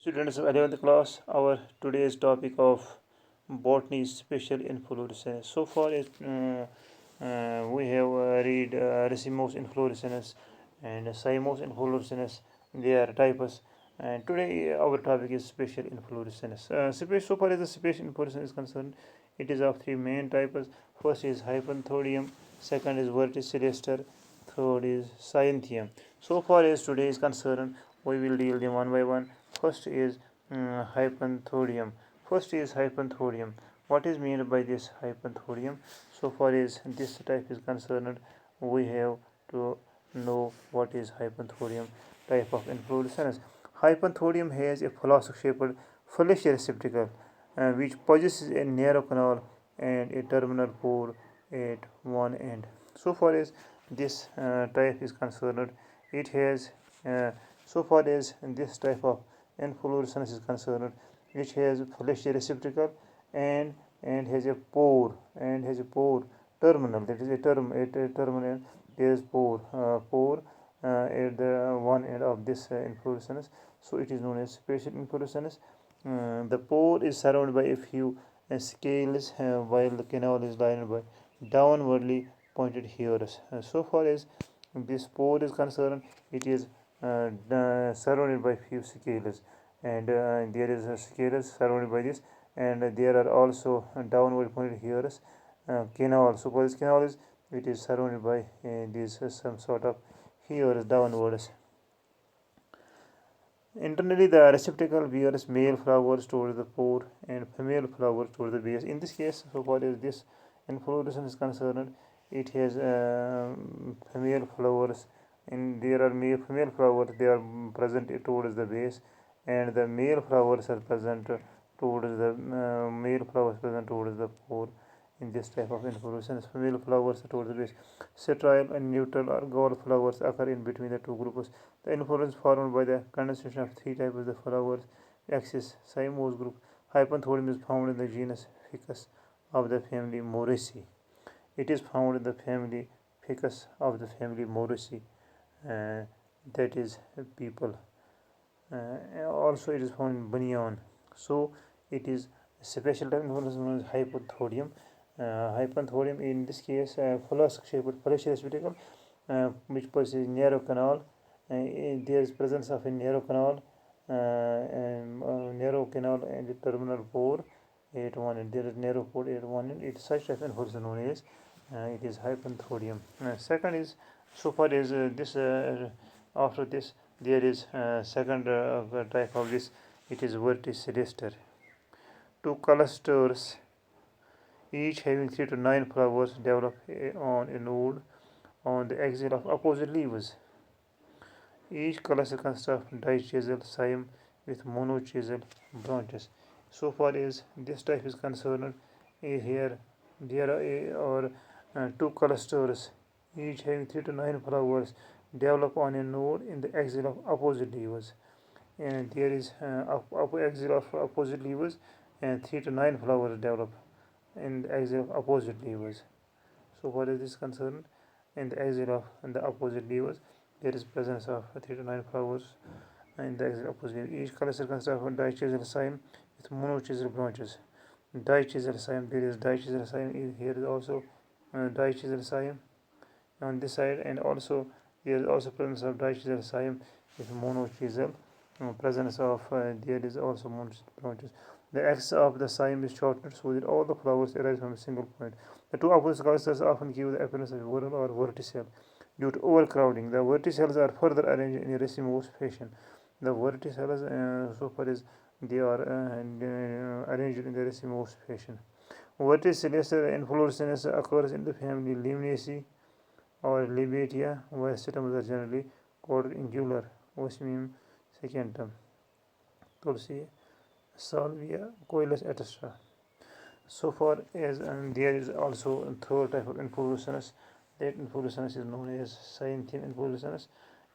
Students of 11th class, our today's topic of botany is special inflorescence. So far, we have read racemose inflorescence and cymose inflorescence. They are types. And today, our topic is special inflorescence. So far as the special inflorescence is concerned, it is of three main types. First is hypanthodium, second is verticillester, third is cyanthium. So far as today is concerned, we will deal them one by one. First is hypanthodium. First is hypanthodium. What is meant by this hypanthodium? So far as this type is concerned, we have to know what is hypanthodium type of inflorescence. Hypanthodium has a flask-shaped fleshy receptacle which possesses a narrow canal and a terminal pore at one end. So far as this type is concerned, it has so far as this type of inflorescence is concerned, which has fleshy receptacle and has a pore terminal. That is a term at a terminal. There is pore at the one end of this inflorescence. So it is known as special inflorescence. The pore is surrounded by a few scales, while the canal is lined by downwardly pointed hairs. So far as this pore is concerned, it is surrounded by few scales, and there is a scales surrounded by this, and there are also downward pointed hairs. Canal. So for this canal is it is surrounded by these some sort of hairs downwards. Internally, the receptacle bears male flowers towards the pore and female flowers towards the base. In this case, so far as this inflorescence is concerned, it has female flowers, and there are female flowers. They are present towards the base, and the male flowers are present towards the pore. In this type of inflorescence, female flowers are towards the base. Sterile and neutral or gall flowers occur in between the two groups. The inflorescence formed by the condensation of three types of the flowers axis cymose group. Hypanthodium is found in the genus Ficus of the family Moraceae. It is found in the family Ficus of the family Moraceae, that is people. Also, it is found in Banyan. So, it is a special type of inflorescence known as hypanthodium. Hypanthodium in this case, flask-shaped fleshy receptacle which possesses narrow canal. There is presence of a narrow canal and the terminal pore at one end. There is narrow pore at one end. It is such type of inflorescence known as it is hypanthodium. Second is so far as this after this there is second type of this. It is verticillester. Two clusters, each having 3 to 9 flowers, develop on a node on the axil of opposite leaves. Each cluster consists of dichisel cyme with monochisel branches. So far as this type is concerned, here there are two clusters, each having 3 to 9 flowers, develop on a node in the axil of opposite leaves. And there is axil of opposite leaves, and 3 to 9 flowers develop in the axis of opposite levers. So what is this concerned? In the axis of the opposite levers, there is presence of 3 to 9 flowers in the axis of opposite levers. Each cluster consists of dichisel cyme with monochisel branches. Dichisel cyme, there is dichisel cyme. Here is also dichisel cyme on this side, and also there is also presence of dichisel cyme with monochisel. Presence of there is also monochisel branches. The axis of the cyme is shortened so that all the flowers arise from a single point. The two opposite clusters often give the appearance of a whorl or verticell. Due to overcrowding, the verticells are further arranged in a racemose fashion. The verticells, so far as they are arranged in the racemose fashion. Verticillester inflorescence occurs in the family Limnaceae or Libatia, where stems are generally quadrangular. Osmium secantum, Tulsi, Salvia, Coilus, etc. So far as there is also a third type of inflorescence. That inflorescence is known as cyanthium inflorescence.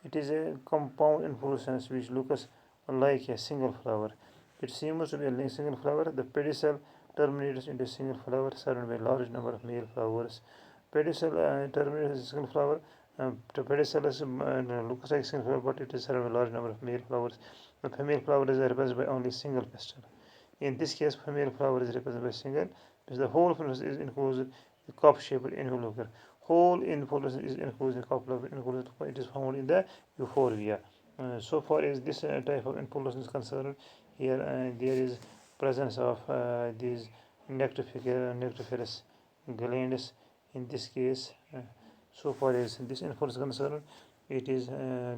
It is a compound inflorescence which looks like a single flower. It seems to be a single flower. The pedicel terminates into a single flower surrounded by a large number of male flowers. Pedicel terminates as a single flower. The pedicel looks like a single flower, but it is surrounded by a large number of male flowers. The female flower is represented by only single pistil. In this case, female flower is represented by single, because the whole inflorescence is enclosed in cup-shaped involucre. Whole inflorescence is enclosed in cup-shaped involucre. It is found in the euphorbia. So far as this type of inflorescence is concerned, here there is presence of these nectariferous glands. In this case, so far as this inflorescence is concerned, it is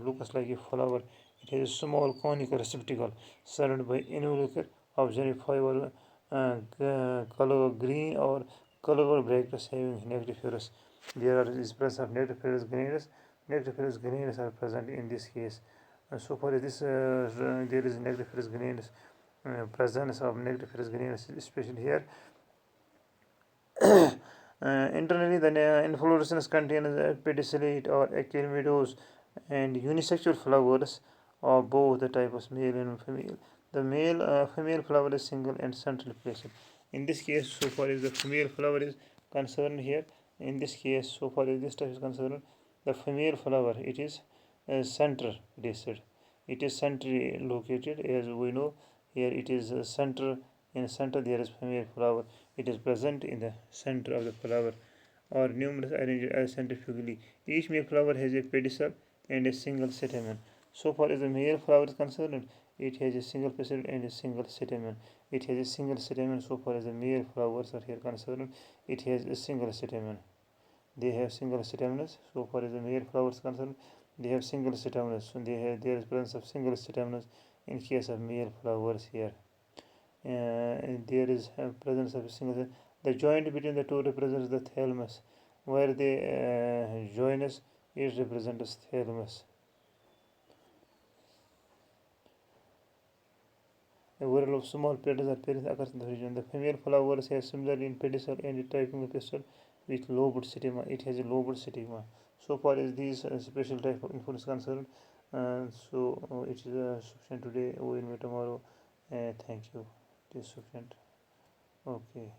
looks like a flower. It has a small conical receptacle surrounded by involucre of fiber, color green or color bracts having nectariferous. There is presence of nectariferous granules. Nectariferous granules are present in this case. So far as this, there is nectariferous granules, presence of nectariferous granules, especially here. Internally, the inflorescence contains pedicellate or achilmedose and unisexual flowers of both the types, male and female. The female flower is single and centrally placed. In this case, so far as the female flower is concerned here, in this case, so far as this type is concerned, the female flower, it is center placed. It is centrally located, as we know. Here it is center. In center there is female flower. It is present in the center of the flower, or numerous arranged centrifugally. Each male flower has a pedicel and a single stamen. So far as the male flower is concerned, it has a single pedicel and a single stamen. It has a single stamen. So far as the male flowers are here concerned, it has a single stamen. They have single stamens. So far as the male flowers concerned, they have single stamens. So there is presence of single stamens in case of male flowers here. There is presence of a single. The joint between the two represents the thalamus. Where they join us, it represents thalamus. A whorl of small petals are present across the region. The female flowers have similarly in pedicel and typing pistil with lobed stigma. It has a lobed stigma. So far as these special type of info is concerned, it is sufficient today. We will meet tomorrow. Thank you. It is sufficient. Okay.